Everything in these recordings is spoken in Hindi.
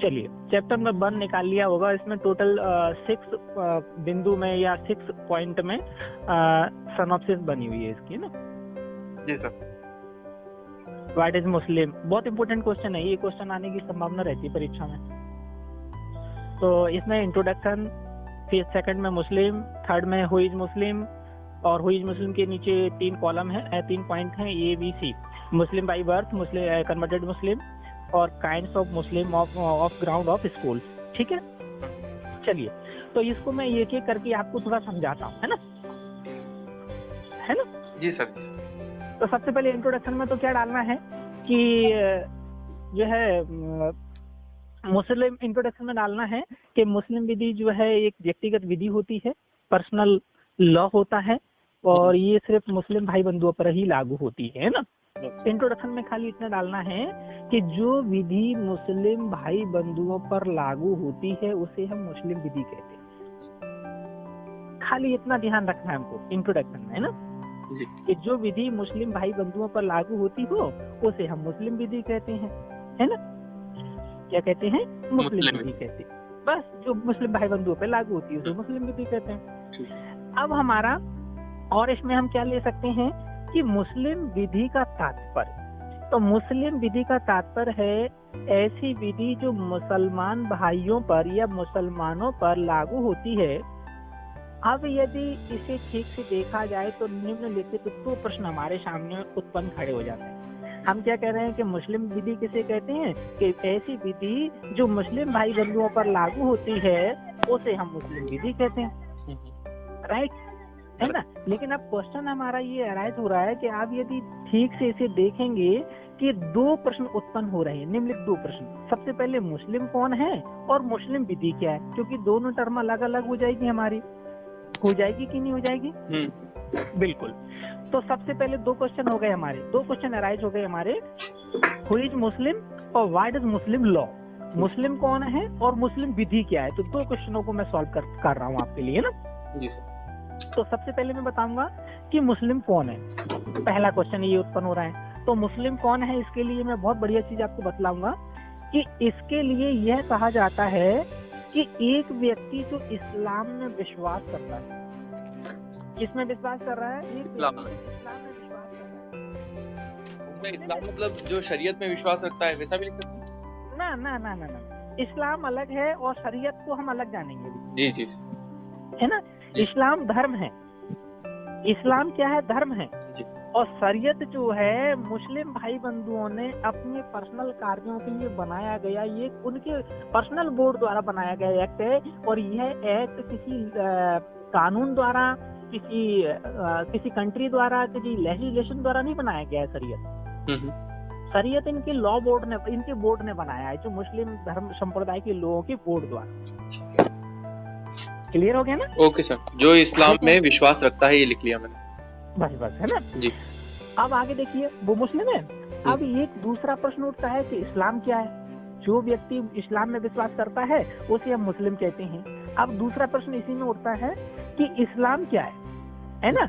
चलिए, चैप्टर नंबर 1 निकाल लिया होगा। इसमें टोटल 6 बिंदु में या 6 पॉइंट में सिनॉप्सिस बनी हुई है इसकी, ना? जी सर। व्हाट इज मुस्लिम, बहुत इंपॉर्टेंट क्वेश्चन है ये। क्वेश्चन आने की संभावना रहती है परीक्षा में। तो इसमें इंट्रोडक्शन, फिर सेकंड में मुस्लिम, थर्ड में हु इज मुस्लिम, और हु इज मुस्लिम के नीचे 3 कॉलम है, 3 पॉइंट हैं, A B C. Muslim by birth, Muslim converted Muslim, और kinds of Muslim of ground of school. ठीक है, चलिए, तो इसको मैं एक एक करके आपको थोड़ा समझाता हूँ, है ना? जी सर। तो सबसे पहले इंट्रोडक्शन में तो क्या डालना है कि जो है मुस्लिम, इंट्रोडक्शन में डालना है कि मुस्लिम विधि जो है एक व्यक्तिगत विधि होती है, पर्सनल लॉ होता है, और ये सिर्फ मुस्लिम भाई बंधुओं पर ही लागू होती है ना? इंट्रोडक्शन में खाली इतना डालना है कि जो विधि मुस्लिम भाई बंधुओं पर लागू होती है उसे हम मुस्लिम विधि कहते हैं। खाली इतना ध्यान रखना है हमको इंट्रोडक्शन में, है ना? कि जो विधि मुस्लिम भाई बंधुओं पर लागू होती हो उसे हम मुस्लिम विधि कहते हैं, है ना? क्या कहते हैं? मुस्लिम विधि कहते हैं। बस, जो मुस्लिम भाई बंधुओं पर लागू होती है उसे मुस्लिम विधि कहते हैं। अब हमारा, और इसमें हम क्या ले सकते हैं कि मुस्लिम विधि का तात्पर्य, तो मुस्लिम विधि का तात्पर्य है ऐसी विधि जो मुसलमान भाइयों पर या मुसलमानों पर लागू होती है। अब यदि इसे ठीक से देखा जाए तो निम्नलिखित 2 प्रश्न हमारे सामने उत्पन्न खड़े हो जाते हैं। हम क्या कह रहे हैं कि मुस्लिम विधि किसे कहते हैं? कि ऐसी विधि जो मुस्लिम भाई बंधुओं पर लागू होती है उसे हम मुस्लिम विधि कहते हैं, राइट, है ना? लेकिन अब क्वेश्चन हमारा ये अराइज हो रहा है कि आप यदि ठीक से इसे देखेंगे कि 2 प्रश्न उत्पन्न हो रहे हैं, निम्नलिखित 2 प्रश्न। सबसे पहले मुस्लिम कौन है और मुस्लिम विधि क्या है, क्योंकि दोनों टर्म अलग अलग हो जाएगी हमारी। हो जाएगी कि नहीं हो जाएगी? बिल्कुल। तो सबसे पहले 2 क्वेश्चन हो गए हमारे, 2 क्वेश्चन अराइज हो गए हमारे, हु इज मुस्लिम और व्हाट इज मुस्लिम लॉ। मुस्लिम कौन है और मुस्लिम विधि क्या है? तो 2 क्वेश्चनों को मैं सॉल्व कर रहा हूँ आपके लिए, ना? जी सर। तो सबसे पहले मैं बताऊंगा कि मुस्लिम कौन है। पहला क्वेश्चन ये उत्पन्न हो रहा है, तो मुस्लिम कौन है इसके लिए मैं बहुत बढ़िया चीज आपको बतलाऊंगा कि इसके लिए यह कहा जाता है कि एक व्यक्ति जो इस्लाम में विश्वास करता है। किसमें विश्वास कर रहा है? इस्लाम में विश्वास कर रहा है। उसमें इस्लाम मतलब जो शरीयत में विश्वास रखता है वैसा भी लिख सकते हैं? ना ना ना ना ना, इस्लाम अलग है और शरीयत को हम अलग जानेंगे। जी जी, है ना? इस्लाम धर्म है। इस्लाम क्या है? धर्म है। और शरीयत जो है मुस्लिम भाई बंधुओं ने अपने पर्सनल कार्यों के लिए बनाया गया, ये उनके पर्सनल बोर्ड द्वारा बनाया गया एक्ट है। और यह एक्ट किसी कानून द्वारा, किसी कंट्री द्वारा, किसी लेजिस्लेशन द्वारा नहीं बनाया गया है। शरीयत इनके लॉ बोर्ड ने, इनके बोर्ड ने बनाया है, जो मुस्लिम धर्म संप्रदाय के लोगों के बोर्ड द्वारा। क्लियर हो गया ना? ओके सर, जो इस्लाम में विश्वास रखता है ये लिख लिया मैंने। बस, है ना जी। अब आगे देखिए, वो मुस्लिम है। अब एक दूसरा प्रश्न उठता है कि इस्लाम क्या है। जो व्यक्ति इस्लाम में विश्वास करता है उसे हम मुस्लिम कहते हैं। अब दूसरा प्रश्न इसी में उठता है कि इस्लाम क्या है ना?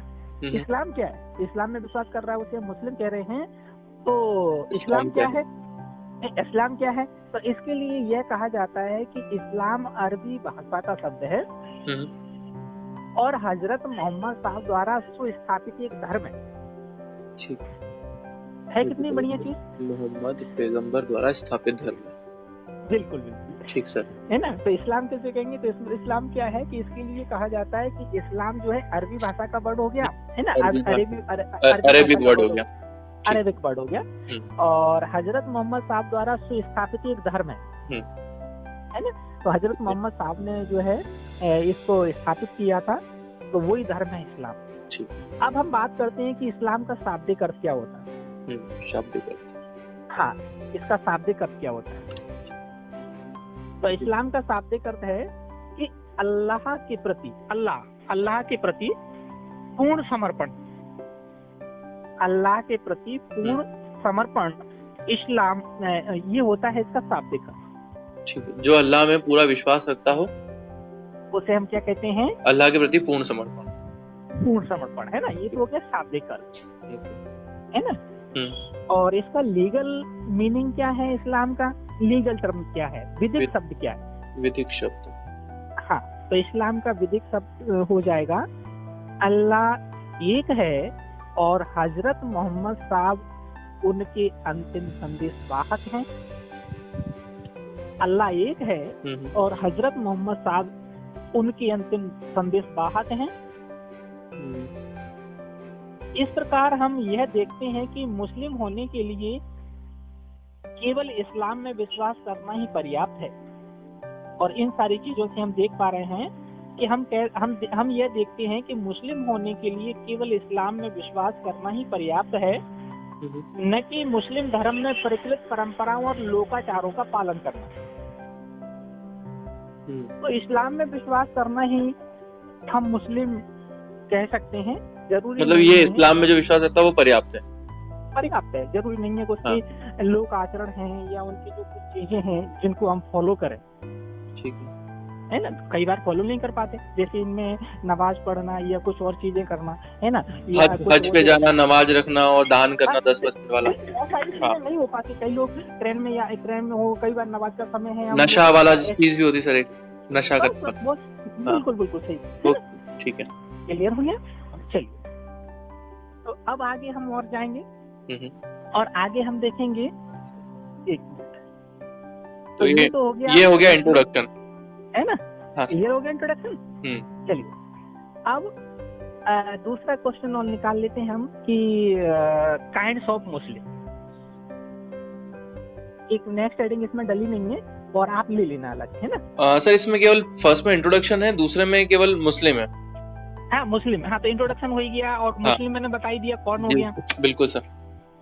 इस्लाम क्या है? इस्लाम में विश्वास कर रहा है उसे हम मुस्लिम कह रहे हैं। तो इस्लाम क्या है? इस्लाम क्या है? तो इसके लिए यह कहा जाता है कि इस्लाम अरबी भाषा का शब्द है और हजरत मोहम्मद साहब द्वारा सुस्थापित एक धर्म है। ठीक है, कितनी बढ़िया चीज। मोहम्मद पैगंबर द्वारा स्थापित धर्म है। बिल्कुल बिल्कुल ठीक सर, है ना? तो इस्लाम कैसे कहेंगे? तो इस्लाम क्या है कि इसके लिए कहा जाता है कि इस्लाम जो है अरबी भाषा का वर्ड हो गया, है ना? अरेबिक वर्ड हो गया, अरेबिक वर्ड हो गया। और हजरत मोहम्मद साहब द्वारा सुस्थापित एक धर्म है ना? तो हजरत मोहम्मद साहब ने जो है इसको स्थापित किया था, तो वही धर्म है इस्लाम। अब हम बात करते हैं कि इस्लाम का शाब्दिक अर्थ क्या होता है। शाब्दिक अर्थ, हाँ, इसका शाब्दिक अर्थ क्या होता है? तो इस्लाम का शाब्दिक अर्थ है कि अल्लाह के प्रति, अल्लाह के प्रति पूर्ण समर्पण। अल्लाह के प्रति पूर्ण समर्पण इस्लाम ये होता है इसका शाब्दिक अर्थ। ठीक है, जो अल्लाह में पूरा विश्वास रखता हो उसे हम क्या कहते हैं? अल्लाह के प्रति पूर्ण समर्पण। पूर्ण समर्पण, है ना? ये तो हो गया शाब्दिक अर्थ, है ना? और इसका लीगल मीनिंग क्या है इस्लाम का? लीगल टर्म क्या है, विधिक विध- शब्द क्या है। विधिक शब्द। हाँ, तो इस्लाम का विधिक शब्द हो जाएगा अल्लाह एक है और हजरत मोहम्मद साहब उनके अंतिम संदेश वाहक हैं। अल्लाह एक है और हजरत मोहम्मद साहब उनके अंतिम संदेश वाहक हैं। इस प्रकार हम यह देखते हैं कि मुस्लिम होने के लिए केवल इस्लाम में विश्वास करना ही पर्याप्त है। और इन सारी चीजों से हम देख पा रहे हैं कि हम यह देखते हैं कि मुस्लिम होने के लिए केवल इस्लाम में विश्वास करना ही पर्याप्त है, न कि मुस्लिम धर्म में प्रचलित परंपराओं और लोकाचारों का पालन करना। तो इस्लाम में विश्वास करना ही हम मुस्लिम कह सकते हैं। जरूरी मतलब ये इस्लाम में जो विश्वास रहता है वो पर्याप्त है। पर्याप्त है, जरूरी नहीं है कि उसके लोक आचरण हैं या उनकी जो कुछ चीजें हैं जिनको हम फॉलो करें। ठीक है ना, कई बार फॉलो नहीं कर पाते, जैसे इनमें नमाज पढ़ना या कुछ और चीजें करना, है ना, हज पे जाना, नमाज रखना और दान करना 10% वाला, सारी चीजें नहीं हो पाती। कई लोग ट्रेन में हो, कई बार नमाज का समय है, नशा वाला चीज भी होती सर, एक नशा करना। बिल्कुल सही, ठीक है, क्लियर हो गया। चलिए, तो अब आगे हम और जाएंगे और आगे हम देखेंगे। एक तो ये हो गया इंट्रोडक्शन, है ना। हाँ, ये हो गया इंट्रोडक्शन। चलिए, अब दूसरा क्वेश्चन और निकाल लेते हैं हम कि काइंड्स ऑफ मुस्लिम। एक नेक्स्ट हेडिंग इसमें डली नहीं है और आप ले लेना अलग, है ना। सर इसमें केवल फर्स्ट में इंट्रोडक्शन है, दूसरे में केवल मुस्लिम है। हाँ, मुस्लिम। हाँ, तो इंट्रोडक्शन हो ही गया और मुस्लिम मैंने बता ही दिया कौन हो गया। बिल्कुल सर,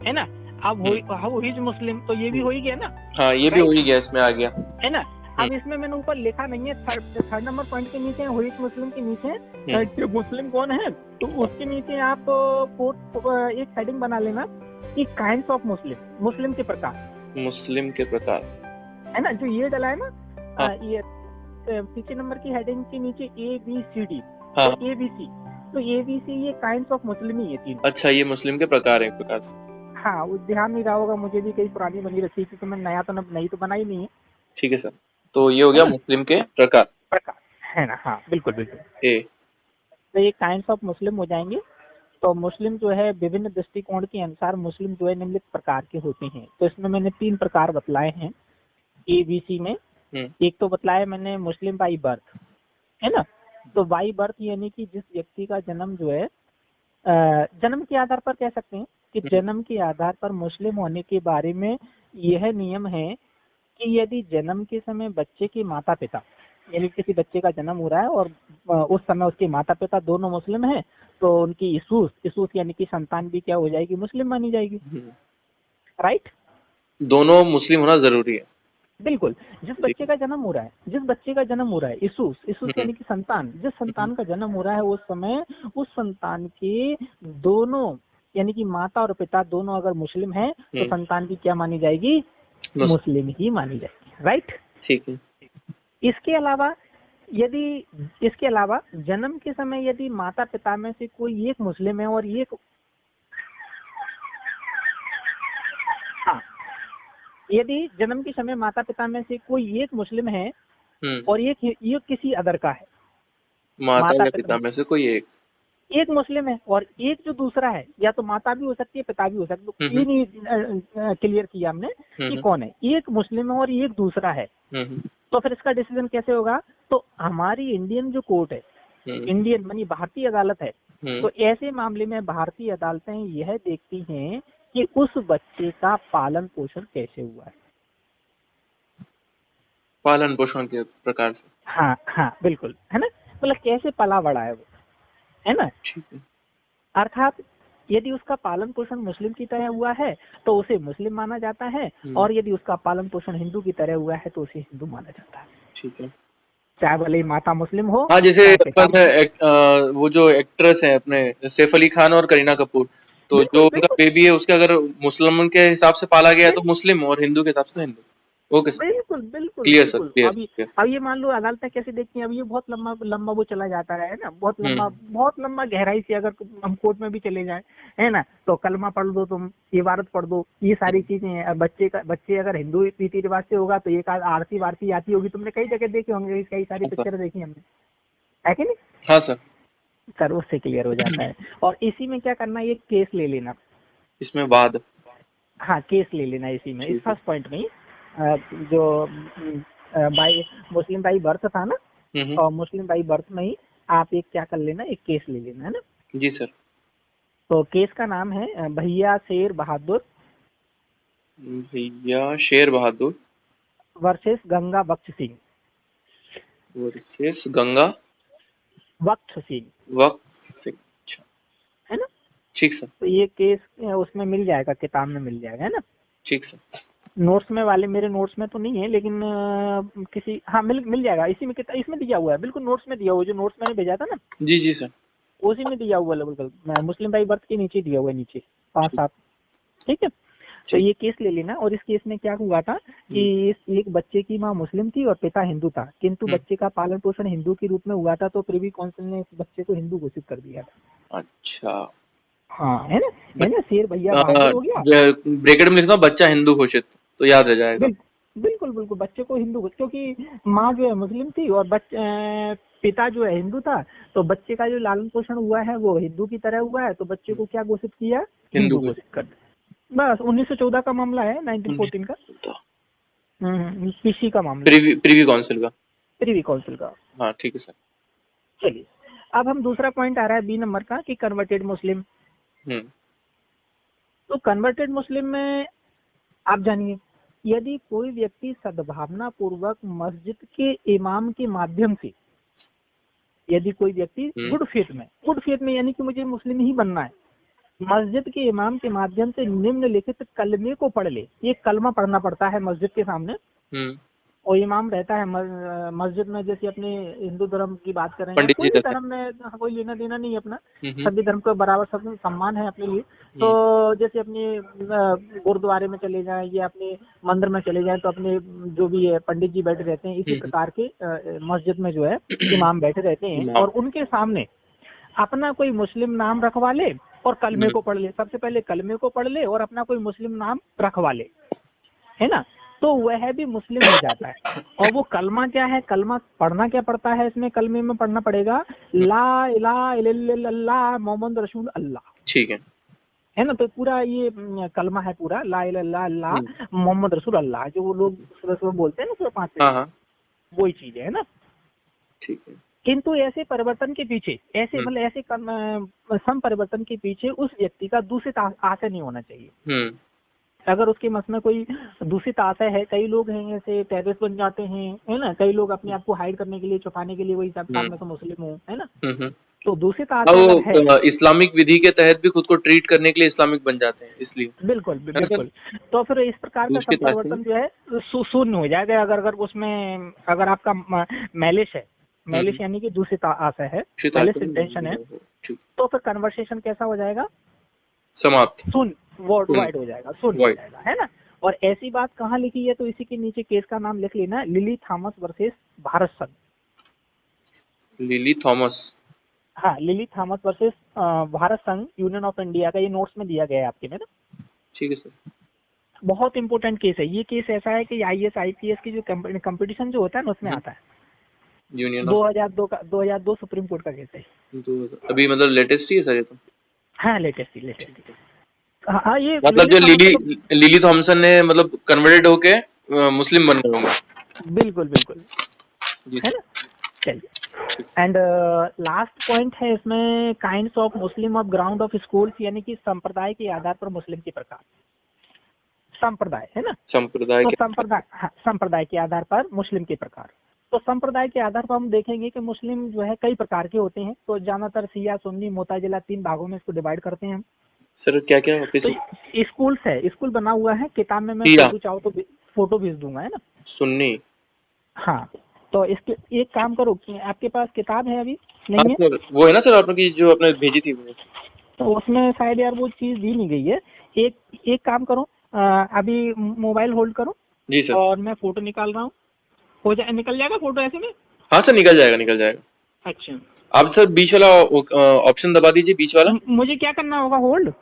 है ना। अब हो ही मुस्लिम, तो ये भी हो ही गया ना। हाँ, ये भी हो ही गया, इसमें आ गया, है ना। अब इसमें मैंने ऊपर लिखा नहीं है, थर्ड नंबर पॉइंट के नीचे हुई मुस्लिम के नीचे मुस्लिम कौन है, तो उसके नीचे आप एक हेडिंग बना लेना कि काइंड्स ऑफ मुस्लिम, मुस्लिम के प्रकार। मुस्लिम के प्रकार, है ना, जो ये डला है ना, ये तीसरे नंबर की हेडिंग के नीचे ABCD, ABC, तो ABC ये काइंड्स ऑफ मुस्लिम ही है तीन। अच्छा, ये मुस्लिम के प्रकार है एक प्रकार से। हाँ, वो ध्यान नहीं रहा होगा, मुझे भी कई पुरानी बनी रखी थी, तो मैं नया तो नहीं तो बनाई नहीं है। ठीक है सर, तो ये हो गया मुस्लिम के प्रकार, है ना। हाँ, बिल्कुल ए। तो ये काइंड्स ऑफ मुस्लिम हो जाएंगे। तो मुस्लिम जो है विभिन्न दृष्टिकोण के अनुसार मुस्लिम जो है निम्नलिखित प्रकार के होते हैं। तो इसमें मैंने 3 प्रकार बतलाए हैं ABC में। एक तो बतलाया मैंने मुस्लिम बाई बर्थ, है ना। तो बाई बर्थ यानी कि जिस व्यक्ति का जन्म जो है जन्म के आधार पर कह सकते हैं कि जन्म के आधार पर मुस्लिम होने के बारे में यह नियम है कि यदि जन्म के समय बच्चे के माता पिता, यानी किसी बच्चे का जन्म हो रहा है और उस समय उसके माता पिता दोनों मुस्लिम हैं, तो उनकी इसूस यानी कि संतान भी क्या हो जाएगी, मुस्लिम मानी जाएगी। राइट, दोनों मुस्लिम होना जरूरी है। बिल्कुल। जिस बच्चे का जन्म हो रहा है इसूस यानी कि संतान, जिस संतान का जन्म हो रहा है उस समय उस संतान के दोनों यानी कि माता और पिता दोनों अगर मुस्लिम हैं तो संतान की क्या मानी जाएगी, मुस्लिम ही मानी जाएगी। राइट, ठीक है। इसके अलावा जन्म के समय यदि माता पिता में से कोई एक मुस्लिम है और यदि जन्म के समय माता पिता में से कोई एक मुस्लिम है और एक किसी अदर का है, माता या पिता में से कोई एक मुस्लिम है और एक जो दूसरा है, या तो माता भी हो सकती है पिता भी हो सकती है, ये नहीं क्लियर किया हमने कि कौन है, एक मुस्लिम है और एक दूसरा है, तो फिर इसका डिसीजन कैसे होगा। तो हमारी इंडियन जो कोर्ट है, इंडियन मानी भारतीय अदालत है, तो ऐसे मामले में भारतीय अदालतें यह देखती हैं कि उस बच्चे का पालन पोषण कैसे हुआ है, पालन पोषण के प्रकार से। हाँ बिल्कुल, है ना, मतलब कैसे पला बड़ा है वो, है ना। अर्थात यदि उसका पालन पोषण मुस्लिम की तरह हुआ है तो उसे मुस्लिम माना जाता है, और यदि उसका पालन पोषण हिंदू की तरह हुआ है तो उसे हिंदू माना जाता है। ठीक है, चाहे भले माता मुस्लिम हो। हाँ, जैसे वो जो एक्ट्रेस है अपने सैफ अली खान और करीना कपूर, तो जो उनका बेबी है उसके अगर मुसलमान के हिसाब से पाला गया है तो मुस्लिम, और हिंदू के हिसाब से तो हिंदू। ओके सर, बिल्कुल बिल्कुल क्लियर सर, बिल्कुल। क्लियर अभी क्लियर। अब ये मान लो अदालतें कैसे देखती हैं, अब ये बहुत लंबा लंबा वो चला जाता है ना, हम्म। बहुत लंबा गहराई से अगर हम कोर्ट में भी चले जाएं, है ना, तो कलमा पढ़ दो तुम, इबारत पढ़ दो, ये सारी चीजें हैं। अब बच्चे अगर हिंदू रीति रिवाज से होगा तो एक आरती वारती आती होगी, तुमने कई जगह देखे होंगे, कई सारी हाँ सर। पिक्चर देखी हमने, है कि नहीं हाँ सर। सर, उससे क्लियर हो जाता है। और इसी में क्या करना है, ये केस ले लेना। इसमें बाद। हाँ, केस ले लेना इसी में, इस ठीक है। फर्स्ट पॉइंट में ही। जो बाई मुस्लिम बाई बर्थ था ना, हम्म। और मुस्लिम बाई बर्थ में ही आप एक क्या कर लेना, एक केस ले लेना, है ना। जी सर। तो केस का नाम है भैया शेर बहादुर भैया शेर बहादुर वर्सेस गंगा बख्श सिंह। वर्सेस गंगा बख्श सिंह, वक्त सिंह। अच्छा, है ना। ठीक सर। तो ये केस उसमें मिल जाएगा, किताब में मिल जाएगा, है ना। ठीक सर। नोट्स में वाले, मेरे नोट्स में तो नहीं है, लेकिन किसी, हाँ, मिल जाएगा इसी में, इसमें दिया हुआ है, बिल्कुल नोट्स में दिया हुआ है, जो नोट्स मैंने भेजा था ना, जी जी सर। उसी में दिया हुआ है, बिल्कुल मुस्लिम बाई बर्थ के नीचे दिया हुआ है, नीचे 5-7। ठीक है। तो ठीक। ये केस ले लेना। और इस केस में क्या हुआ था कि इस एक बच्चे की माँ मुस्लिम थी और पिता हिंदू था, किंतु बच्चे का पालन पोषण हिंदू के रूप में हुआ था, तो प्रिवी काउंसिल ने इस बच्चे को हिंदू घोषित कर दिया था। अच्छा। हाँ, है ना, है ना, शेर भैया बहादुर हो गया। ब्रैकेट में लिखता हूँ बच्चा हिंदू घोषित, तो याद रह जाएगा। बिल्कुल बिल्कुल, बच्चे को हिंदू, क्योंकि माँ जो है मुस्लिम थी और पिता जो है हिंदू था, तो बच्चे का जो लालन पोषण हुआ है वो हिंदू की तरह हुआ है, तो बच्चे को क्या घोषित किया, हिंदू हिंदू घोषित कर दिया। बस 1914 का मामला है, 1914 का। घोषित। पीसी का मामला है, प्रीवी काउंसिल का। प्रिवी काउंसिल का। हाँ ठीक है सर। चलिए, अब हम दूसरा पॉइंट आ रहा है बी नंबर का, कि कन्वर्टेड मुस्लिम। हम्म। तो कन्वर्टेड मुस्लिम में आप जानिए, यदि कोई व्यक्ति सद्भावना पूर्वक मस्जिद के इमाम के माध्यम से, यदि कोई व्यक्ति गुड फेथ में यानी कि मुझे मुस्लिम ही बनना है, मस्जिद के इमाम के माध्यम से निम्नलिखित कलमे को पढ़ ले। ये कलमा पढ़ना पड़ता है मस्जिद के सामने, और इमाम रहता है मस्जिद में। जैसे अपने हिंदू धर्म की बात कर रहे हैं, पंडित जी कोई भी रहते धर्म में कोई लेना देना नहीं है अपना, हैं। सभी धर्म को बराबर सब सम्मान है अपने लिए। तो जैसे अपने गुरुद्वारे में चले जाएं या अपने मंदिर में चले जाएं, तो अपने जो भी है पंडित जी बैठे रहते हैं, इसी प्रकार के मस्जिद में जो है इमाम बैठे रहते हैं, इमाम। और उनके सामने अपना कोई मुस्लिम नाम रखवा ले और कलमे को पढ़ ले। सबसे पहले कलमे को पढ़ ले और अपना कोई मुस्लिम नाम रखवा ले, है ना, तो वह भी मुस्लिम हो जाता है। और वो कलमा क्या है, कलमा पढ़ना क्या पड़ता है, इसमें कलमे में पढ़ना पड़ेगा ला इलाहा इल्लल्लाह मोहम्मद रसूल अल्लाह। ठीक है ना, तो पूरा ये कलमा है, पूरा ला इलाहा इल्लल्लाह मोहम्मद रसूल अल्लाह, जो वो लोग सुबह बोलते हैं ना, सुबह 5 हाँ बजे, हाँ वही चीज है ना। ठीक है। किंतु ऐसे परिवर्तन के पीछे, ऐसे मतलब ऐसे सम परिवर्तन के पीछे उस व्यक्ति का दूषित आशय नहीं होना चाहिए। अगर उसके मन में कोई दूषित आशय है, कई लोग हैं ऐसे टेररिस्ट बन जाते हैं, है ना, कई लोग अपने आप को हाइड करने के लिए, छुपाने के लिए, वही सब साहब मैं तो मुस्लिम हूँ, है ना, तो दूषित आशय अगर है, वो इस्लामिक विधि के तहत भी खुद को ट्रीट करने के लिए इस्लामिक बन जाते हैं, इसलिए बिल्कुल बिल्कुल, तो फिर इस प्रकार का सब परिवर्तन जो है शून्य हो जाएगा। अगर उसमें अगर आपका मैलिश है, मैलिश यानी कि दूषित आशय है, मैलिश इंटेंशन है, तो फिर कन्वर्सेशन कैसा हो जाएगा, समाप्त, शून्य, वाइड हो जाएगा, शून्य हो जाएगा, है ना। और ऐसी बात कहाँ लिखी है, तो इसी के नीचे केस का नाम लिख लेना, लिली थॉमस वर्सेस भारत संघ। लिली थॉमस, हाँ, लिली थॉमस वर्सेस भारत संघ यूनियन ऑफ इंडिया का, ये नोट्स में दिया गया है आपके में ना। ठीक है सर। बहुत इंपॉर्टेंट केस है ये। केस ऐसा है कि IAS IPS की जो कंपटीशन जो होता है ना, उसमें आता है। यूनियन 2002 सुप्रीम कोर्ट का केस है। अभी मतलब लेटेस्ट ही है सर ये तो। हाँ, लेटेस्ट। हाँ, ये मतलब जो लिली थॉमसन ने मतलब कन्वर्टेड होके मुस्लिम बन गए होंगे। बिल्कुल, है ना। चलिए, एंड लास्ट पॉइंट है इसमें, kinds of Muslim of ground of schools, यानी कि संप्रदाय के आधार पर मुस्लिम के प्रकार। संप्रदाय, है ना, संप्रदाय तो के, संप्रदाय के आधार पर मुस्लिम के प्रकार। तो संप्रदाय के आधार पर हम देखेंगे कि मुस्लिम जो है कई प्रकार के होते हैं। तो ज्यादातर शिया, सुन्नी, मुताजिला, 3 भागों में इसको डिवाइड करते हैं हम। सर क्या क्या तो स्कूल्स है, स्कूल बना हुआ है, किताब में मैं फोटो चाहो तो फोटो भेज दूंगा, है ना। सुन्नी, हाँ, तो इसके एक काम करो, आपके पास किताब है अभी नहीं है? सर वो है ना सर आपने की जो आपने भेजी थी वो, तो उसमें शायद यार वो चीज दी नहीं गई है। एक काम करो, अभी मोबाइल होल्ड करो, जी सर। और मैं फोटो निकाल रहा हूँ। निकल जाएगा फोटो ऐसे में? हाँ सर, निकल जाएगा, निकल जाएगा। अच्छा। आप सर बीच वाला ऑप्शन दबा दीजिए, बीच वाला। मुझे क्या करना होगा, होल्ड?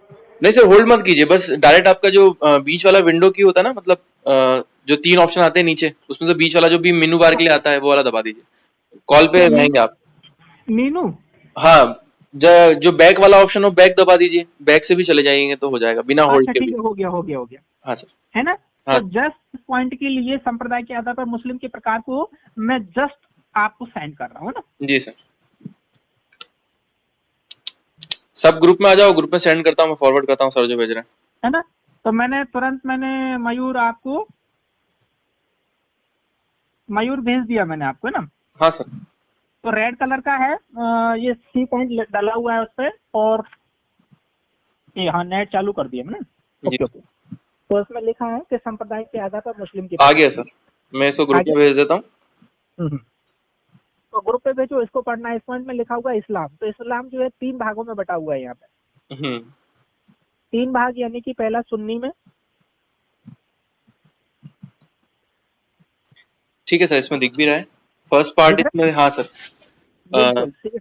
नहीं सर, होल्ड मत कीजिए, बस डायरेक्ट आपका जो बीच वाला विंडो की होता है ना, मतलब जो 3 ऑप्शन आते हैं नीचे, उसमें से बीच वाला जो भी मेनू बार के लिए आता है वो वाला दबा दीजिए। कॉल पे क्या रहेंगे आप। मीनू? हाँ, जो बैक वाला ऑप्शन हो, बैक दबा दीजिए, बैक से भी चले जाएंगे तो हो जाएगा, बिना होल्ड अच्छा के ठीक भी। है, हो गया हो गया हो गया। हाँ सर। है ना? हाँ तो जस्ट पॉइंट के लिए संप्रदाय के आधार पर मुस्लिम के प्रकार को मैं जस्ट आपको सेंड कर रहा हूँ ना। जी सर। सब ग्रुप में आ जाओ, ग्रुप में सेंड करता हूँ, मैं फॉरवर्ड करता हूँ सर जो भेज रहे हैं। है ना? तो मैंने मयूर आपको मयूर भेज दिया मैंने आपको, है ना? हाँ सर। तो रेड कलर का है, ये सी पॉइंट डाला हुआ है उस पर, और ये हाँ नेट चालू कर दिया मैंने। जी ओके ओके। तो इसमें लिखा है कि संप्रदाय के आधार पर मुस्लिम के आ प्रकार। गया सर, मैं इसको ग्रुप आगे। में भेज देता हूँ। तो ग्रुप पे भेजो, इसको पढ़ना है। इस पॉइंट में लिखा हुआ है इस्लाम। तो इस्लाम जो है 3 भागों में बटा हुआ है यहाँ पे। हम्म 3 भाग, यानी कि पहला सुन्नी में। ठीक है सर, इसमें दिख भी रहा है फर्स्ट पार्ट दिख रहा इसमें। हाँ सर। है? अ, बिल्कुल।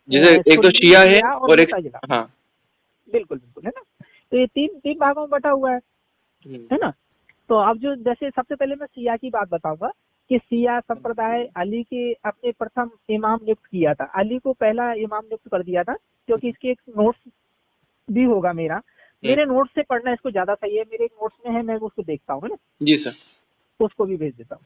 जैसे एक तो सुन्नी, शिया है शिया और और एक। मुताजिला। हाँ। बिल्कुल बिल्कुल, है ना? तो ये तीन तीन भागों में बटा हुआ हम्म है ना? तो अब जो, जैसे सबसे पहले मैं सिया की बात बताऊंगा कि सिया संप्रदाय अली के अपने प्रथम इमाम नियुक्त किया था। अली को पहला इमाम नियुक्त कर दिया था, क्योंकि इसके एक नोट्स भी होगा मेरा। हम्म, मेरे नोट्स से पढ़ना इसको ज्यादा सही है। मेरे नोट्स में है, मैं उसको देखता हूँ, है ना? जी सर। उसको भी भेज देता हूँ।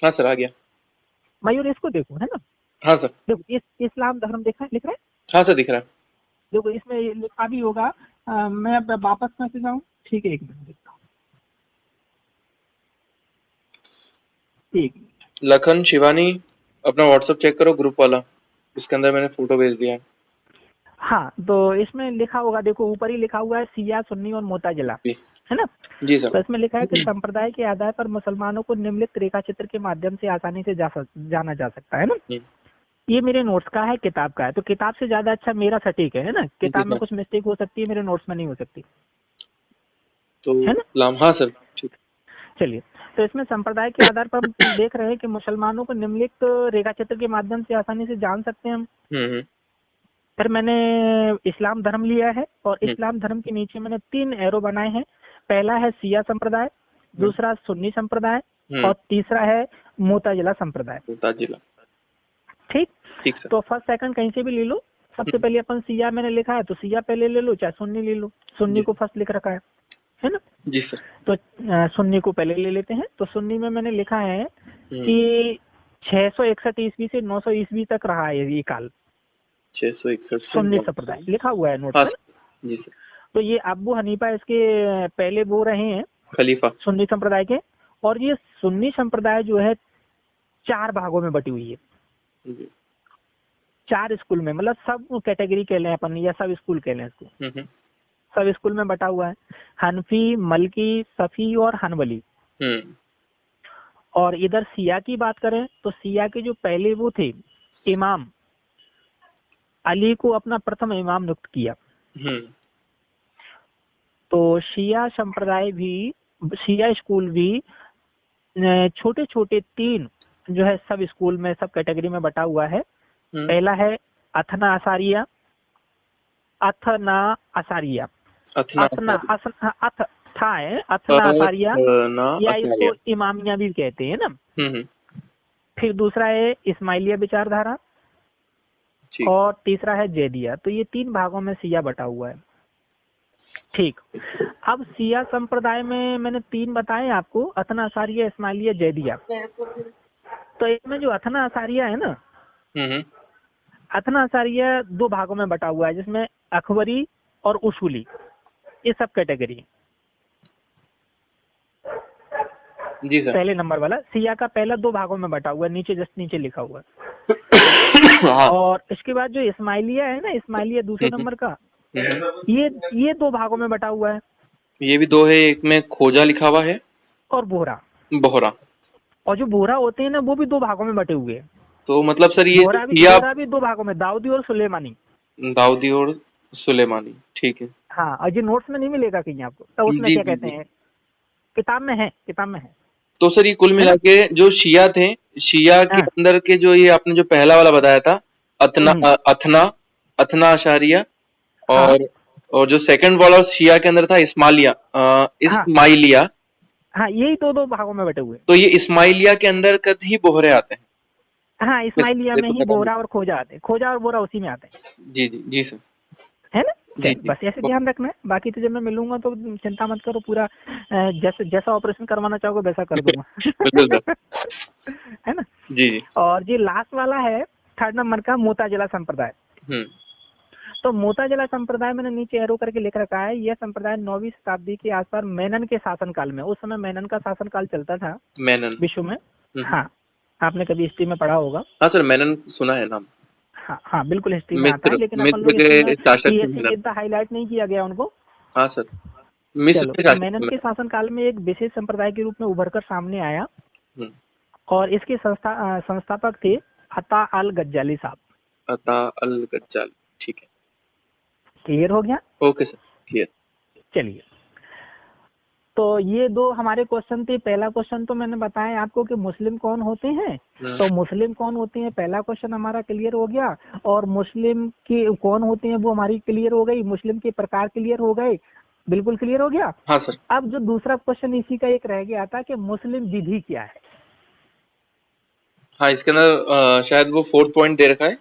हाँ सर, आ गया। मयूर इसको देखो, है ना? हाँ सर। देखो, इस्लाम धर्म देखा लिख रहा है। हाँ सर, दिख रहा है। देखो इसमें ये लिखा भी होगा। मैं अब वापस में से जाऊँ? ठीक है, एक मिनट देखता हूँ। एक मिनट। लखन, शिवानी, अपना व्हाट्सएप चेक करो ग्रुप वाला, इसके अंदर मैंने फोटो भेज दिया है। हाँ, तो इसमें लिखा होगा, देखो ऊपर ही लिखा हुआ है सिया, सुन्नी और मोताजिला, जी। है ना? जी सर। तो इसमें लिखा है कि संप्रदाय के आधार पर मुसलमानों को निम्नलिखित रेखा चित्र के माध्यम से आसानी से जाना जा सकता है ना। हम्म, ये मेरे नोट्स का है, किताब का है, तो किताब से ज्यादा अच्छा मेरा सटीक है ना? जी किताब में सर। कुछ मिस्टेक हो सकती है, मेरे नोट्स में नहीं हो सकती, तो है ना? इस्लाम, हाँ सर, ठीक। चलिए, तो इसमें संप्रदाय के आधार पर हम देख रहे हैं कि मुसलमानों को निम्नलिखित रेखा चित्र के माध्यम से आसानी से जान सकते हैं हम। हम्म फिर मैंने इस्लाम धर्म लिया है, और हम्म इस्लाम धर्म के नीचे मैंने 3 एरो बनाए हैं। पहला है सिया संप्रदाय, हम्म दूसरा सुन्नी संप्रदाय, हम्म और तीसरा है मोताजिला संप्रदाय। ताजिला। ठीक। ठीक सर। तो फर्स्ट सेकंड कहीं से भी ले लो। सबसे पहले अपन सिया मैंने लिखा है, तो सिया पहले ले लो, चाहे सुन्नी ले लो। जी सुन्नी को सर। फर्स्ट लिख रखा है ना? जी सर। तो सुन्नी को पहले ले लेते हैं। तो सुन्नी में मैंने लिखा है हम्म कि 661 ईस्वी से 900 ईस्वी तक रहा है ये काल। 661 से सुन्नी 9। संप्रदाय लिखा हुआ है नोट्स हाँ में। सर। जी सर। तो ये अबू हनीफा इसके पहले वो रहे हैं, खलीफा। सुन्नी संप्रदाय के। और ये सुन्नी संप्रदाय जो है 4 भागों में बटी हुई है। जी। 4 स्कूल में, मतलब सब कैटेगरी कह लें अपन, या सब स्कूल कह लें इसको। हम्म सब स्कूल में बटा हुआ है। हनफी, मलकी, सफी और हनबली। हम्म और इधर सिया की बात करें तो सिया के जो पहले वो थे इमाम, अली को अपना प्रथम इमाम नियुक्त किया। हम्म तो शिया संप्रदाय भी, शिया स्कूल भी छोटे छोटे 3 जो है सब स्कूल में, सब कैटेगरी में बटा हुआ है। हम्म पहला है अथना असारिया, अथना असारिया, अथना अथना असारिया। अथ था है, अथना असारिया, अथना या असारिया। इसको इमामिया भी कहते हैं ना। हम्म। फिर दूसरा है इस्माइलिया विचारधारा, ठीक। और तीसरा है जैदिया। तो ये 3 भागों में सिया बटा हुआ है। ठीक। अब सिया संप्रदाय में मैंने 3 बताए आपको, अथना असारिया, इस्माइलिया, जैदिया। तो इसमें जो अथना असारिया है ना, हम्म अथना असारिया 2 भागों में बटा हुआ है, जिसमें अखबरी और उसूली, ये सब कैटेगरी। जी सर। पहले नंबर वाला सिया का पहला 2 भागों में बटा हुआ है, नीचे जस्ट नीचे लिखा हुआ है। हाँ। और इसके बाद जो इस्माइलिया है ना, इस्माइलिया दूसरे नंबर का, ये दो भागों में बटा हुआ है। ये भी दो है, एक में खोजा लिखा हुआ है और बोहरा, बोहरा। और जो बोहरा होते हैं ना वो भी दो भागों में बटे हुए हैं। तो मतलब सर ये बोहरा भी दो भागों में, दाऊदी और सुलेमानी। दाऊदी और सुलेमानी, ठीक है। हाँ, और ये नोट्स में नहीं मिलेगा कहीं आपको, तो उसमें जी क्या जी कहते जी। हैं, किताब में है, किताब में है। तो सर ये कुल है मिला ना? के जो शिया थे, शिया के हाँ। अंदर के जो ये आपने जो पहला वाला बताया था, अथना हम्म, अथना अथना अशारिया, हाँ और जो सेकंड वाला शिया के अंदर था इस्माइलिया, हाँ इस्माइलिया। हाँ, यही दो भागों में बटे हुए हैं। तो ये इस्माइलिया के अंदर कद ही बोहरे आते हैं। हाँ, इस्माइलिया में देखो ही पता नहीं। बोहरा और खोजा आते हैं, खोजा और बोहरा उसी में आते हैं। जी जी जी सर। है ना? जी चलो जी। बस ऐसे ध्यान रखना है, बाकी तो जब मैं मिलूंगा तो चिंता मत करो, पूरा जैसा ऑपरेशन करवाना चाहोगे वैसा कर दूंगा। बिल्कुल सर। है ना? जी जी। और ये लास्ट वाला है थर्ड नंबर का, मोताजिला संप्रदाय। हम्म। तो मोताजिला संप्रदाय मैंने नीचे एरो करके लिख रखा है। यह संप्रदाय 9वीं शताब्दी के आसपास मेनन के शासनकाल में, उस समय मेनन का शासनकाल चलता था मेनन। विश्व में। हाँ, आपने कभी हिस्ट्री में पढ़ा होगा। हाँ सर, मेनन सुना है नाम। हाँ हाँ, बिल्कुल हिस्ट्री में आता है, मिस्र लेकिन अपन मिस्र लोग हिस्ट्री में के शासक थे पीएससी में मेनन। इतना हाईलाइट नहीं किया गया उनको। हाँ सर, मिस्र चलो, के तो शासक थे मेनन के मेनन। शासनकाल में एक विशेष संप्रदाय के रूप में उभर कर सामने आया, हम्म। और इसके संस्थापक थे अता अल गज्जाली साहब। अता अल गज्जाली, ठीक है। क्लियर हो गया? Okay sir, clear. चलिए, तो ये दो हमारे क्वेश्चन थे। पहला क्वेश्चन तो मैंने बताया आपको कि मुस्लिम कौन होते हैं, तो मुस्लिम कौन होते हैं पहला क्वेश्चन हमारा क्लियर हो गया। और मुस्लिम के कौन होते हैं वो हमारी क्लियर हो गई, मुस्लिम के प्रकार क्लियर हो गए, बिल्कुल क्लियर हो गया। हाँ सर। अब जो दूसरा क्वेश्चन इसी का एक रह गया था कि मुस्लिम विधि क्या है। हाँ, इसके अंदर शायद वो 4th पॉइंट दे रखा है।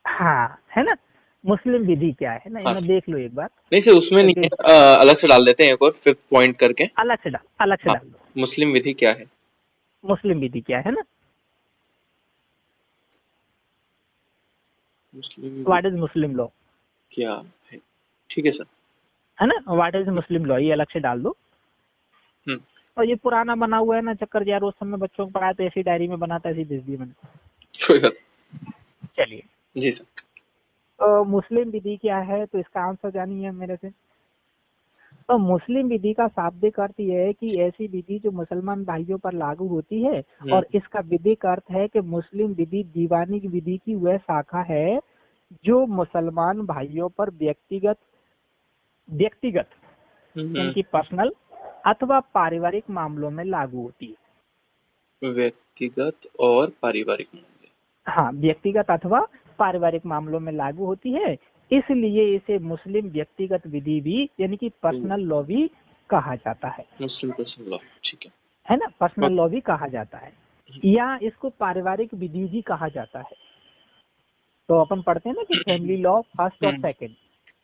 हाँ, है ना, मुस्लिम विधि क्या है ना, हाँ इन्हें सर। देख लो एक बार, नहीं सर, उसमें नहीं क्योंकि है, अलग से डाल देते हैं एक और 5th पॉइंट करके। अलग से हाँ, डाल दो, मुस्लिम विधि क्या है। मुस्लिम विधि क्या है ना, मुस्लिम व्हाट विधि इज मुस्लिम लॉ, क्या है, ठीक है सर। है ना, व्हाट इज मुस्लिम लॉ, ये अलग से डाल दो। हम्म। और ये पुराना बना हुआ है ना चक्कर, यार उस समय बच्चों को पढ़ाया तो ऐसी डायरी में बनाता, ऐसी भेज दी मैंने। कोई बात चलिए, नहीं। जी सर। तो मुस्लिम विधि क्या है, तो इसका आंसर जानिए मेरे से। तो मुस्लिम विधि का शाब्दिक अर्थ यह है कि ऐसी विधि जो मुसलमान भाइयों पर लागू होती है, और इसका विधिक अर्थ है कि मुस्लिम विधि दीवानी विधि की वह शाखा है जो मुसलमान भाइयों पर व्यक्तिगत यानी कि पर्सनल अथवा पारिवारिक मामलों में लागू होती है। व्यक्तिगत और पारिवारिक मामले। हाँ, व्यक्तिगत अथवा पारिवारिक मामलों में लागू होती है, इसलिए इसे मुस्लिम व्यक्तिगत विधि भी यानी कि पर्सनल लॉ भी कहा जाता है। मुस्लिम पर्सनल लॉ, ठीक है ना, पर्सनल लॉ भी कहा जाता है, या इसको पारिवारिक विधि भी कहा जाता है। तो अपन पढ़ते हैं ना कि फैमिली लॉ फर्स्ट और सेकंड,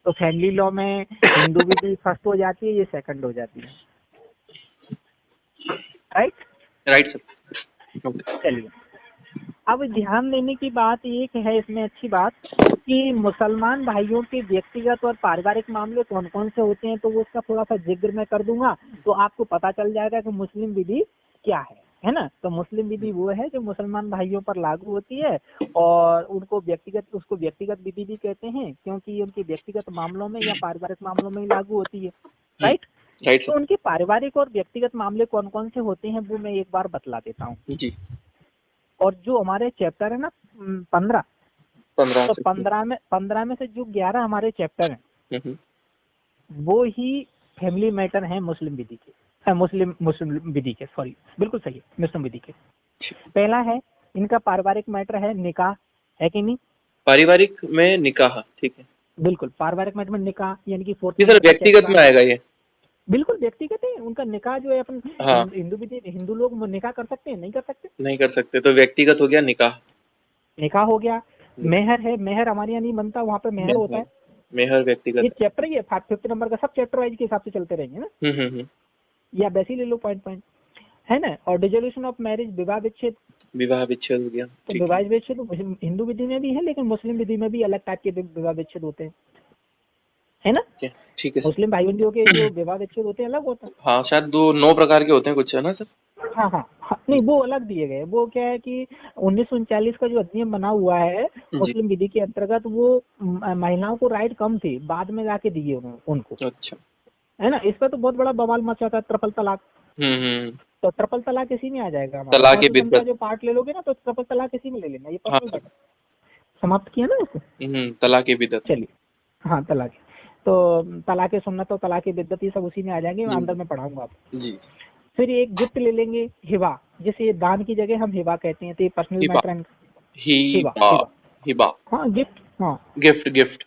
तो फैमिली लॉ में हिंदू विधि फर्स्ट हो जाती है, ये सेकंड हो जाती है, राइट। Right sir. ओके। चलिए, अब ध्यान देने की बात एक है इसमें अच्छी बात कि मुसलमान भाइयों के व्यक्तिगत और पारिवारिक मामले कौन कौन से होते हैं, तो वो उसका थोड़ा सा जिक्र मैं कर दूंगा, तो आपको पता चल जाएगा कि मुस्लिम विधि क्या है ना। तो मुस्लिम विधि वो है जो मुसलमान भाइयों पर लागू होती है, और उसको व्यक्तिगत विधि भी कहते हैं, क्योंकि उनके व्यक्तिगत मामलों में या पारिवारिक मामलों में ही लागू होती है, राइट। राइट तो सर। उनके पारिवारिक और व्यक्तिगत मामले कौन कौन से होते हैं वो मैं एक बार बतला देता हूँ। जी। और जो हमारे चैप्टर है ना 15, 15 तो से 15 में से जो 11 हमारे चैप्टर हैं वो ही फैमिली मैटर हैं मुस्लिम विधि के, मुस्लिम विधि के, सॉरी बिल्कुल सही है, मुस्लिम विधि के। पहला है इनका पारिवारिक मैटर है निकाह, है कि नहीं। पारिवारिक में निकाह, ठीक है। बिल्कुल, पारिवारिक मैटर में निकाह यानी कि 4th ये सर नंबर का व्यक्तिगत चैप्टर में आएगा ये। बिल्कुल व्यक्तिगत है उनका निकाह, जो है अपन हाँ। हिंदू विधि, हिंदू लोग निकाह कर सकते हैं, नहीं कर सकते, नहीं कर सकते, तो व्यक्तिगत हो गया निकाह। निकाह हो गया। मेहर है, मेहर हमारे यहाँ नहीं बनता, वहाँ पे मेहर होता है। मेहर ये व्यक्तिगत चैप्टर ही है 50 नंबर का, सब चैप्टर वाइज के हिसाब से चलते रहेंगे ना। या वैसे ही ले लो पॉइंट, है ना। और डिसोल्यूशन ऑफ मैरिज, विवाह विच्छेद, विवाह विच्छेद हो गया, तो ठीक विवाह विच्छेद हिंदू विधि में भी है, लेकिन मुस्लिम विधि में भी अलग टाइप के विवाह विच्छेद होते हैं, है ना। है, ठीक है सर। मुस्लिम भाइयों के जो विवाह विच्छेद होते हैं अलग होता है। हाँ, शायद 9 प्रकार के होते हैं कुछ, है ना सर। हाँ हाँ हाँ, नहीं वो अलग दिए गए। वो क्या है कि 1939 का जो अधिनियम बना हुआ है जी। मुस्लिम विधि के अंतर्गत, वो महिलाओं को राइट कम थे, बाद में जाके दिए उनको, अच्छा। है ना। इस पर तो बहुत बड़ा बवाल मचा था, ट्रिपल तलाक। हम्म। तो ट्रिपल तलाक इसी में आ जाएगा हमारा, तलाक ए कॉन्स्टिट्यूशन का बिद्दत। जो पार्ट ले लोगे ना तो ट्रिपल तलाक इसी में ले लेना, ये हाँ पर्सनल सर। मैटर। समाप्त किया ना इसको। तलाक ए बिद्दत। चलिए, हाँ तलाक। तो तलाक सुन्नत और तलाक बिद्दत ये सब उसी में आ जाएंगे, मैं जी अंदर में पढ़ाऊंगा आपको। जी। फिर एक गिफ्ट ले लेंगे, हिबा, जैसे दान की जगह हम हिबा कहते हैं, तो ये पर्सनल हिबा। मैटर है। हिबा, हिबा। हिबा, हिबा। हाँ गिफ्ट, हाँ गिफ्ट गिफ्ट।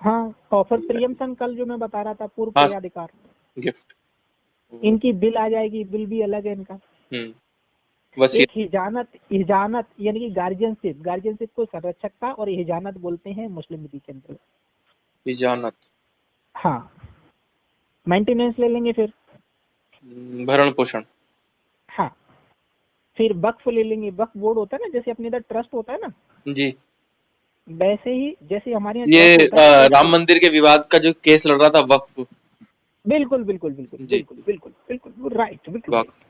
हाँ। और फिर प्रियमशन, कल जो मैं बता रहा था, पूर्व हाँ क्रियाधिकार, गिफ्ट। इनकी बिल आ जाएगी, बिल भी अलग है इनका। वसीयत। एक हिजानत, हिजानत यानी कि गार्जियनशिप, गार्जियनशिप को संरक्षकता और हिजानत बोलते हैं मुस्लिम विधि के अंतर्गत। इजानत। हाँ। मेंटेनेंस ले लेंगे फिर। भरण पोषण। हाँ। फिर वक्फ ले लेंगे, वक्फ बोर्ड होता है ना, जैसे अपने इधर ट्रस्ट होता है ना, जी। वैसे ही जैसे हमारे यहाँ ये ट्रस्ट होता है ना, राम वैसे। मंदिर के विवाद का जो केस लड़ रहा था, वक्फ। बिल्कुल बिल्कुल बिल्कुल जी। बिल्कुल बिल्कुल बिल्कुल राइट, बिल्कुल राइट। वक्फ।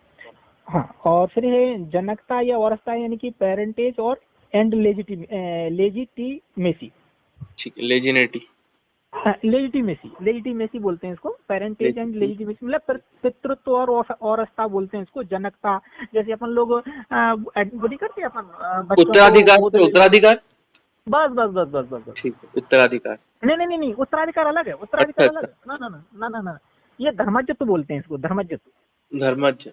हाँ, और फिर है जनकता या औरसता, यानी कि पेरेंटेज और एंड लेजिटिमेसी। ठीक है। लेजिनेटी। लेजिटिमेसी, लेजिटिमेसी बोलते हैं इसको, पेरेंटेज एंड लेजिटी। लेजिटिमेसी, मतलब पितृत्व और औरसता बोलते हैं इसको, जनकता। जैसे अपन लोग वो नहीं करते अपन, बच्चों को उत्तराधिकार गोद से ले लेते हैं। उत्तराधिकार। बस बस बस बस बस बस। ठीक है, उत्तराधिकार। नहीं नहीं नहीं नहीं, उत्तराधिकार अलग है, अच्छा उत्तराधिकार अलग अच्छा। है, ना ना ना ना ना ना। ये धर्मजत्व बोलते हैं इसको, धर्मजत्व। धर्मज।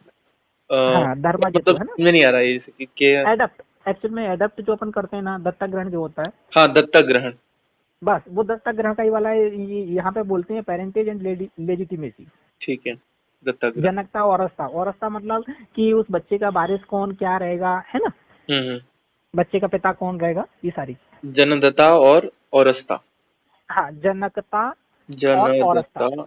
हाँ मतलब धर्मजत्व है ना। समझ में नहीं आ रहा है जैसे कि क्या। एडप्ट, एक्चुअल में एडप्ट जो अपन करते हैं ना, दत्तक ग्रहण जो होता है, हाँ, दत्तक ग्रहण। बस वो दत्तक ग्रहण का ही वाला है। यहाँ पे बोलते हैं पेरेंटेज एंड लेजिटिमेसी। ठीक है, दत्तक ग्रहण। जनकता, औरसता, औरसता मतलब कि उस बच्चे का वारिस कौन क्या रहेगा, है ना, हम्म। बच्चे का पिता कौन रहेगा, ये सारी। जनदता और औरस्ता। हाँ, जनकता और औरसता। जनदता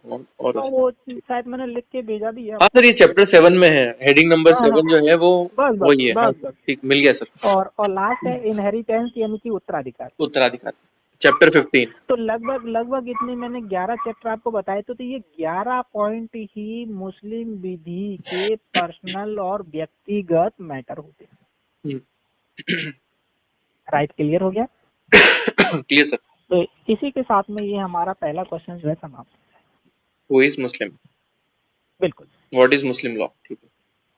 और तो औरस्ता। वो चीज शायद मैंने लिख के भेजा दी है हाँ आपको। सर, ये चैप्टर 7 में है, हेडिंग नंबर हाँ हाँ 7 जो है वो बस बस वही है। हाँ बस सर, बस। ठीक, मिल गया सर। और लास्ट है इनहेरिटेंस, यानी कि उत्तराधिकार। उत्तराधिकार, चैप्टर हाँ, 15। तो लगभग लगभग इतने मैंने 11 चैप्टर आपको बताए, तो ये 11 पॉइंट ही मुस्लिम विधि के पर्सनल और व्यक्तिगत मैटर होते हैं। राइट, क्लियर हो गया। Clear sir. तो इसी के साथ में ये हमारा पहला क्वेश्चन जो है समाप्त। हु इज मुस्लिम, बिल्कुल व्हाट इज मुस्लिम लॉ। ठीक है।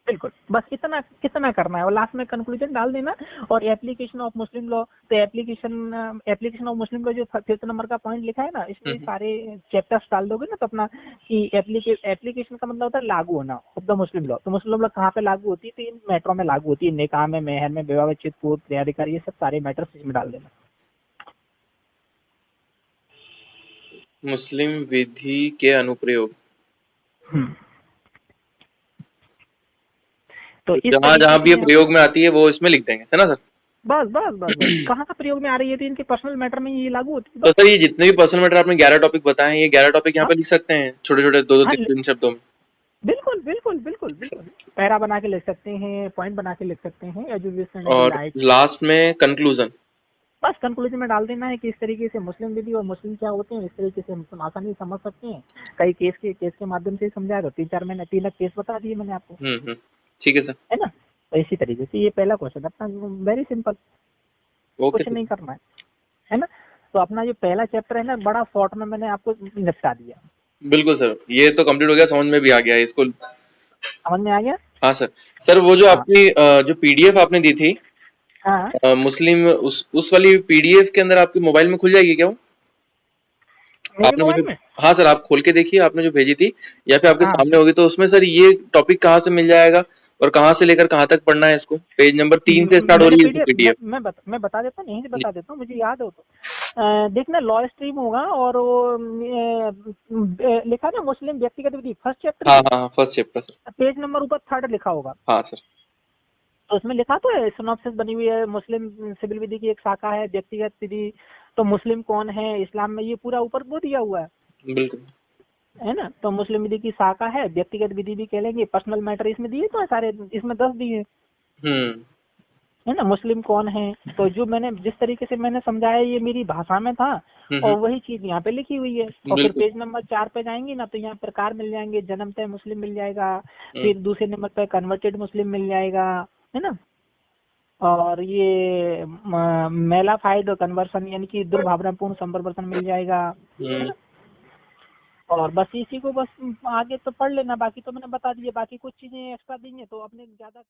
बिल्कुल, बस इतना कितना करना है, और लास्ट में कंक्लूजन डाल देना। और एप्लीकेशन ऑफ मुस्लिम लॉ, तो एप्लीकेशन ऑफ मुस्लिम लॉ जो 5th नंबर का पॉइंट लिखा है ना, इसमें हम्म। सारे चैप्टर्स डाल दोगे ना, तो अपना कि एप्लीकेशन का मतलब होता है लागू होना ऑफ द मुस्लिम लॉ। तो मुस्लिम लॉ कहाँ पे लागू होती है, तो इन मैटरों में लागू होती है, निकाह में, मेहर में, विवाह विच्छेद, पूर्व क्रियाधिकार, ये सब सारे मैटर्स इसमें डाल देना। मुस्लिम विधि के अनुप्रयोग, हम्म, तो तो इस जहां तरीके जहां से भी ये ये, प्रयोग में आती है वो इसमें लिख देंगे, है ना सर। बस बस बस बस, कहाँ का प्रयोग में आ रही है, तो इनके पर्सनल मैटर में ये लागू होती है तो बस। सर, ये जितने भी पर्सनल मैटर आपने 11 टॉपिक बताए हैं, ये 11 टॉपिक यहाँ हाँ पे लिख सकते हैं, छोटे छोटे दो दो हाँ, तीन तीन शब्दों में। बिल्कुल बिल्कुल बिल्कुल सर, बिल्कुल। पैरा बना के लिख सकते हैं, पॉइंट बना के लिख सकते हैं, एजुकेशन दी और राइट। लास्ट में कंक्लूजन। बस कंक्लूजन में डाल देना है कि इस तरीके से मुस्लिम विधि और मुस्लिम क्या होते हैं, इस तरीके से हम आसानी से समझ सकते हैं। कई केस के माध्यम से समझाया, तो 3 केस बता दिए मैंने आपको, ठीक है सर। है ना। तो इसी तरीके से ये पहला क्वेश्चन अपना, वेरी सिंपल, ओके कुछ सर। नहीं करना है ना। तो अपना जो पहला चैप्टर है ना, बड़ा शॉर्ट में मैंने आपको निपटा दिया। बिल्कुल सर, ये तो कंप्लीट हो गया, समझ में भी आ गया है इसको। समझ में आ गया। हाँ सर। सर, वो जो हाँ आपकी जो पीडीएफ आपने दी थी, हाँ, मुस्लिम, उस वाली पीडीएफ के अंदर आपके मोबाइल में खुल जाएगी क्या वो? मेरे आपने मुझे, मोबाइल में। हाँ सर, आप खोल के देखिए, आपने जो भेजी थी, या फिर आपके हाँ सामने होगी, तो उसमें सर ये टॉपिक कहाँ से मिल जाएगा और कहाँ से लेकर कहाँ तक पढ़ना है इसको? पेज नंबर 3 से स्टार्ट हो मैंने रही है पीडीएफ, पीडीएफ। मैं बता देता हूँ, यहीं से जी। बता देता हूँ, मुझे याद हो तो। देखना, लॉ स्ट्रीम होगा, और वो लिखा ना मुस्लिम व्यक्तिगत विधि, फर्स्ट चैप्टर हाँ की, हाँ, first chapter sir. Page number ऊपर 3rd लिखा होगा। हाँ सर। तो उसमें लिखा तो है, सिनॉप्सिस बनी हुई है, मुस्लिम सिविल विधि की एक शाखा है व्यक्तिगत विधि। तो मुस्लिम कौन है इस्लाम में, ये पूरा ऊपर वो दिया हुआ बिल्कुल। है ना। तो मुस्लिम विधि की शाखा है, व्यक्तिगत विधि भी कह लेंगे, पर्सनल मैटर इसमें दिए तो है सारे, इसमें 10 दिए, हम्म। है ना, मुस्लिम कौन है। तो जो मैंने जिस तरीके से मैंने समझाया ये मेरी भाषा में था, और वही चीज यहाँ पे लिखी हुई है। और फिर बिल्कुल। पेज नंबर 4 पे जाएंगे ना, तो यहाँ प्रकार मिल जाएंगे, जन्मतः मुस्लिम मिल जाएगा, हम्म, फिर दूसरे नंबर पे कन्वर्टेड मुस्लिम मिल जाएगा, है ना, और ये मेलाफाइड कन्वर्सन यानी कि दुर्भावनापूर्ण संप्रवर्तन मिल जाएगा, है हम्म। ना। और बस इसी को बस आगे तो पढ़ लेना, बाकी तो मैंने बता दिया, बाकी कुछ चीजें एक्स्ट्रा दी हैं तो अपने ज्यादा